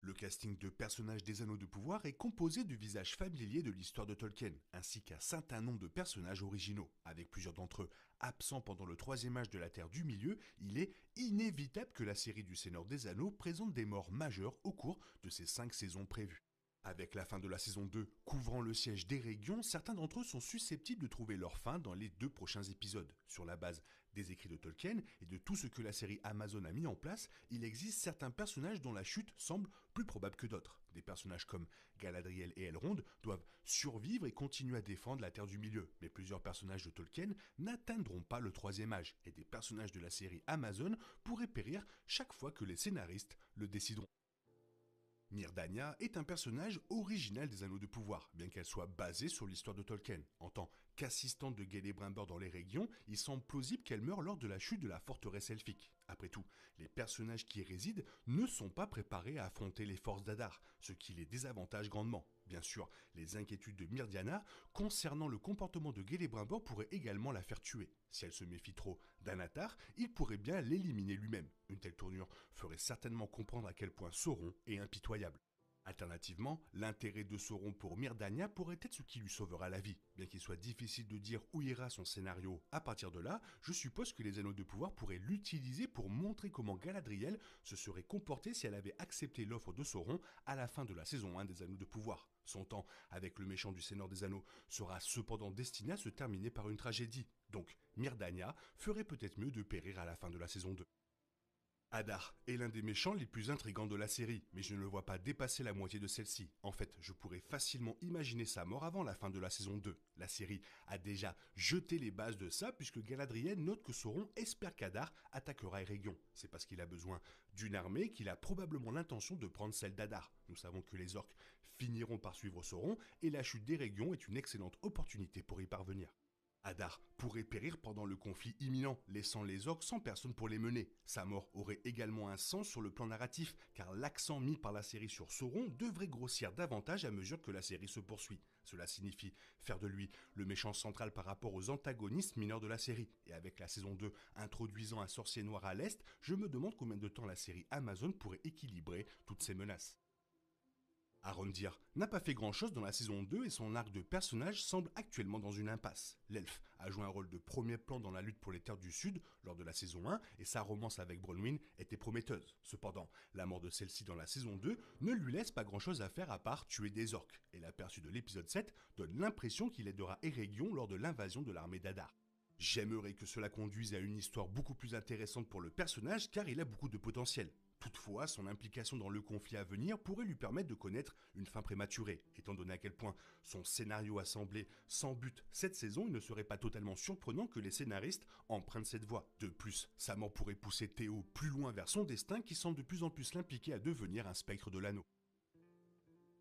Le casting de personnages des Anneaux de Pouvoir est composé de visages familiers de l'histoire de Tolkien, ainsi qu'un certain nombre de personnages originaux. Avec plusieurs d'entre eux absents pendant le troisième âge de la Terre du Milieu, il est inévitable que la série du Seigneur des Anneaux présente des morts majeures au cours de ces 5 saisons prévues. Avec la fin de la saison 2 couvrant le siège d'Eregion, certains d'entre eux sont susceptibles de trouver leur fin dans les 2 prochains épisodes. Sur la base des écrits de Tolkien et de tout ce que la série Amazon a mis en place, il existe certains personnages dont la chute semble plus probable que d'autres. Des personnages comme Galadriel et Elrond doivent survivre et continuer à défendre la Terre du Milieu, mais plusieurs personnages de Tolkien n'atteindront pas le troisième âge, et des personnages de la série Amazon pourraient périr chaque fois que les scénaristes le décideront. Myrddania est un personnage original des Anneaux de Pouvoir, bien qu'elle soit basée sur l'histoire de Tolkien. En tant qu'assistante de Celebrimbor dans les régions, il semble plausible qu'elle meure lors de la chute de la forteresse elfique. Après tout, les personnages qui y résident ne sont pas préparés à affronter les forces d'Adar, ce qui les désavantage grandement. Bien sûr, les inquiétudes de Myrddania concernant le comportement de Celebrimbor pourraient également la faire tuer. Si elle se méfie trop d'Anatar, il pourrait bien l'éliminer lui-même. Une telle tournure ferait certainement comprendre à quel point Sauron est impitoyable. Alternativement, l'intérêt de Sauron pour Myrddania pourrait être ce qui lui sauvera la vie. Bien qu'il soit difficile de dire où ira son scénario à partir de là, je suppose que les Anneaux de Pouvoir pourraient l'utiliser pour montrer comment Galadriel se serait comportée si elle avait accepté l'offre de Sauron à la fin de la saison 1 des Anneaux de Pouvoir. Son temps avec le méchant du Seigneur des Anneaux sera cependant destiné à se terminer par une tragédie. Donc Myrddania ferait peut-être mieux de périr à la fin de la saison 2. Adar est l'un des méchants les plus intrigants de la série, mais je ne le vois pas dépasser la moitié de celle-ci. En fait, je pourrais facilement imaginer sa mort avant la fin de la saison 2. La série a déjà jeté les bases de ça puisque Galadriel note que Sauron espère qu'Adar attaquera Eregion. C'est parce qu'il a besoin d'une armée qu'il a probablement l'intention de prendre celle d'Adar. Nous savons que les orques finiront par suivre Sauron et la chute d'Eregion est une excellente opportunité pour y parvenir. Adar pourrait périr pendant le conflit imminent, laissant les orques sans personne pour les mener. Sa mort aurait également un sens sur le plan narratif, car l'accent mis par la série sur Sauron devrait grossir davantage à mesure que la série se poursuit. Cela signifie faire de lui le méchant central par rapport aux antagonistes mineurs de la série. Et avec la saison 2 introduisant un sorcier noir à l'est, je me demande combien de temps la série Amazon pourrait équilibrer toutes ces menaces. Arondir n'a pas fait grand-chose dans la saison 2 et son arc de personnage semble actuellement dans une impasse. L'elfe a joué un rôle de premier plan dans la lutte pour les terres du Sud lors de la saison 1 et sa romance avec Bronwyn était prometteuse. Cependant, la mort de celle-ci dans la saison 2 ne lui laisse pas grand-chose à faire à part tuer des orques. Et l'aperçu de l'épisode 7 donne l'impression qu'il aidera Eregion lors de l'invasion de l'armée d'Adar. J'aimerais que cela conduise à une histoire beaucoup plus intéressante pour le personnage car il a beaucoup de potentiel. Toutefois, son implication dans le conflit à venir pourrait lui permettre de connaître une fin prématurée. Étant donné à quel point son scénario a semblé sans but cette saison, il ne serait pas totalement surprenant que les scénaristes empruntent cette voie. De plus, sa mort pourrait pousser Théo plus loin vers son destin qui semble de plus en plus l'impliquer à devenir un spectre de l'anneau.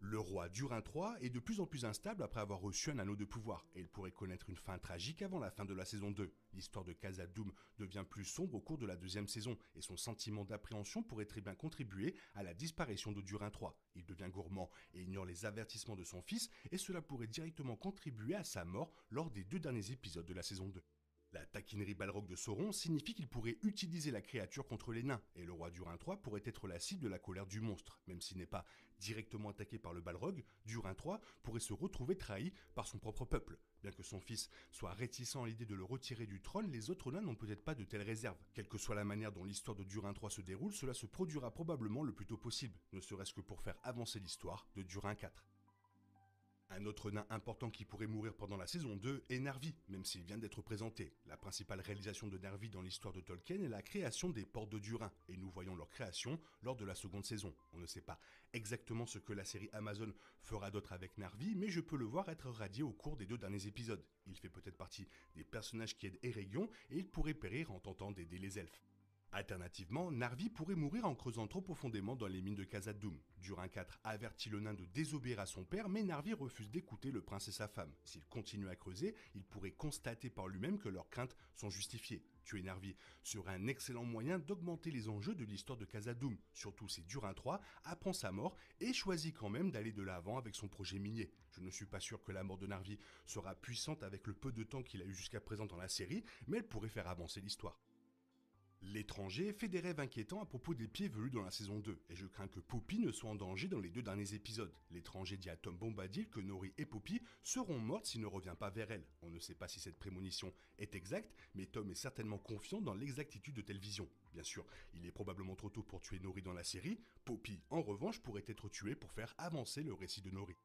Le roi Durin III est de plus en plus instable après avoir reçu un anneau de pouvoir, et il pourrait connaître une fin tragique avant la fin de la saison 2. L'histoire de Khazad-dûm devient plus sombre au cours de la deuxième saison, et son sentiment d'appréhension pourrait très bien contribuer à la disparition de Durin III. Il devient gourmand et ignore les avertissements de son fils, et cela pourrait directement contribuer à sa mort lors des 2 derniers épisodes de la saison 2. La taquinerie balrogue de Sauron signifie qu'il pourrait utiliser la créature contre les nains, et le roi Durin III pourrait être la cible de la colère du monstre. Même s'il n'est pas directement attaqué par le balrog, Durin III pourrait se retrouver trahi par son propre peuple. Bien que son fils soit réticent à l'idée de le retirer du trône, les autres nains n'ont peut-être pas de telles réserves. Quelle que soit la manière dont l'histoire de Durin III se déroule, cela se produira probablement le plus tôt possible, ne serait-ce que pour faire avancer l'histoire de Durin IV. Un autre nain important qui pourrait mourir pendant la saison 2 est Narvi, même s'il vient d'être présenté. La principale réalisation de Narvi dans l'histoire de Tolkien est la création des portes de Durin, et nous voyons leur création lors de la seconde saison. On ne sait pas exactement ce que la série Amazon fera d'autre avec Narvi, mais je peux le voir être radié au cours des 2 derniers épisodes. Il fait peut-être partie des personnages qui aident Eregion, et il pourrait périr en tentant d'aider les elfes. Alternativement, Narvi pourrait mourir en creusant trop profondément dans les mines de Khazad-dûm. Durin IV avertit le nain de désobéir à son père, mais Narvi refuse d'écouter le prince et sa femme. S'il continue à creuser, il pourrait constater par lui-même que leurs craintes sont justifiées. Tuer Narvi serait un excellent moyen d'augmenter les enjeux de l'histoire de Khazad-dûm, surtout si Durin III apprend sa mort et choisit quand même d'aller de l'avant avec son projet minier. Je ne suis pas sûr que la mort de Narvi sera puissante avec le peu de temps qu'il a eu jusqu'à présent dans la série, mais elle pourrait faire avancer l'histoire. L'étranger fait des rêves inquiétants à propos des pieds velus dans la saison 2, et je crains que Poppy ne soit en danger dans les 2 derniers épisodes. L'étranger dit à Tom Bombadil que Nori et Poppy seront mortes s'il ne revient pas vers elle. On ne sait pas si cette prémonition est exacte, mais Tom est certainement confiant dans l'exactitude de telle vision. Bien sûr, il est probablement trop tôt pour tuer Nori dans la série, Poppy en revanche pourrait être tuée pour faire avancer le récit de Nori.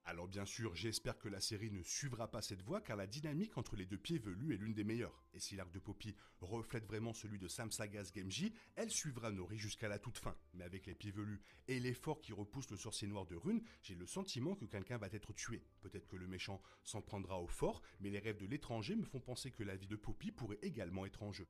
Alors bien sûr, j'espère que la série ne suivra pas cette voie car la dynamique entre les deux pieds velus est l'une des meilleures. Et si l'arc de Poppy reflète vraiment celui de Sam Sagas Gamgee, elle suivra Nori jusqu'à la toute fin. Mais avec les pieds velus et l'effort qui repousse le sorcier noir de Rune, j'ai le sentiment que quelqu'un va être tué. Peut-être que le méchant s'en prendra au fort, mais les rêves de l'étranger me font penser que la vie de Poppy pourrait également être en jeu.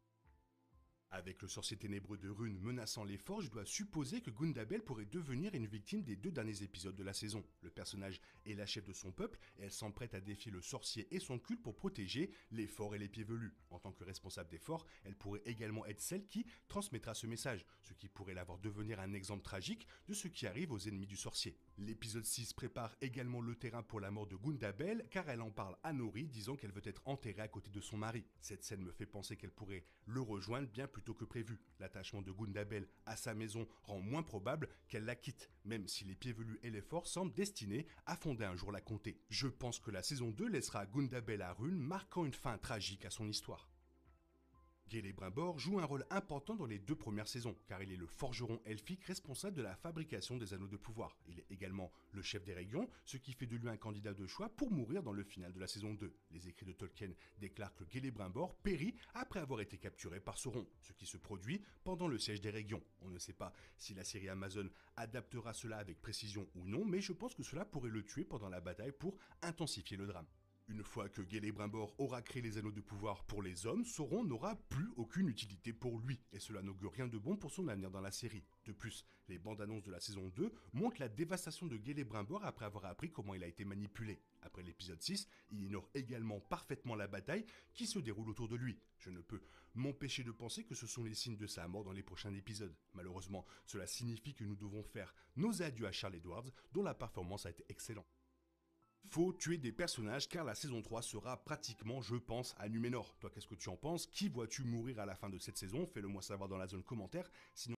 Avec le sorcier ténébreux de Rune menaçant les forts, je dois supposer que Gundabel pourrait devenir une victime des 2 derniers épisodes de la saison. Le personnage est la chef de son peuple et elle s'emprête à défier le sorcier et son culte pour protéger les forts et les pieds velus. En tant que responsable des forts, elle pourrait également être celle qui transmettra ce message, ce qui pourrait la voir devenir un exemple tragique de ce qui arrive aux ennemis du sorcier. L'épisode 6 prépare également le terrain pour la mort de Gundabel car elle en parle à Nori disant qu'elle veut être enterrée à côté de son mari. Cette scène me fait penser qu'elle pourrait le rejoindre bien plus tôt que prévu. L'attachement de Gundabel à sa maison rend moins probable qu'elle la quitte, même si les pieds velus et les forts semblent destinés à fonder un jour la comté. Je pense que la saison 2 laissera Gundabel à Rune, marquant une fin tragique à son histoire. Celebrimbor joue un rôle important dans les 2 premières saisons, car il est le forgeron elfique responsable de la fabrication des anneaux de pouvoir. Il est également le chef des régions, ce qui fait de lui un candidat de choix pour mourir dans le final de la saison 2. Les écrits de Tolkien déclarent que Celebrimbor périt après avoir été capturé par Sauron, ce qui se produit pendant le siège des régions. On ne sait pas si la série Amazon adaptera cela avec précision ou non, mais je pense que cela pourrait le tuer pendant la bataille pour intensifier le drame. Une fois que Celebrimbor aura créé les anneaux de pouvoir pour les hommes, Sauron n'aura plus aucune utilité pour lui, et cela n'augure rien de bon pour son avenir dans la série. De plus, les bandes annonces de la saison 2 montrent la dévastation de Celebrimbor après avoir appris comment il a été manipulé. Après l'épisode 6, il ignore également parfaitement la bataille qui se déroule autour de lui. Je ne peux m'empêcher de penser que ce sont les signes de sa mort dans les prochains épisodes. Malheureusement, cela signifie que nous devons faire nos adieux à Charles Edwards, dont la performance a été excellente. Faut tuer des personnages car la saison 3 sera pratiquement, je pense, à Numénor. Toi, qu'est-ce que tu en penses? Qui vois-tu mourir à la fin de cette saison? Fais-le moi savoir dans la zone commentaire. Sinon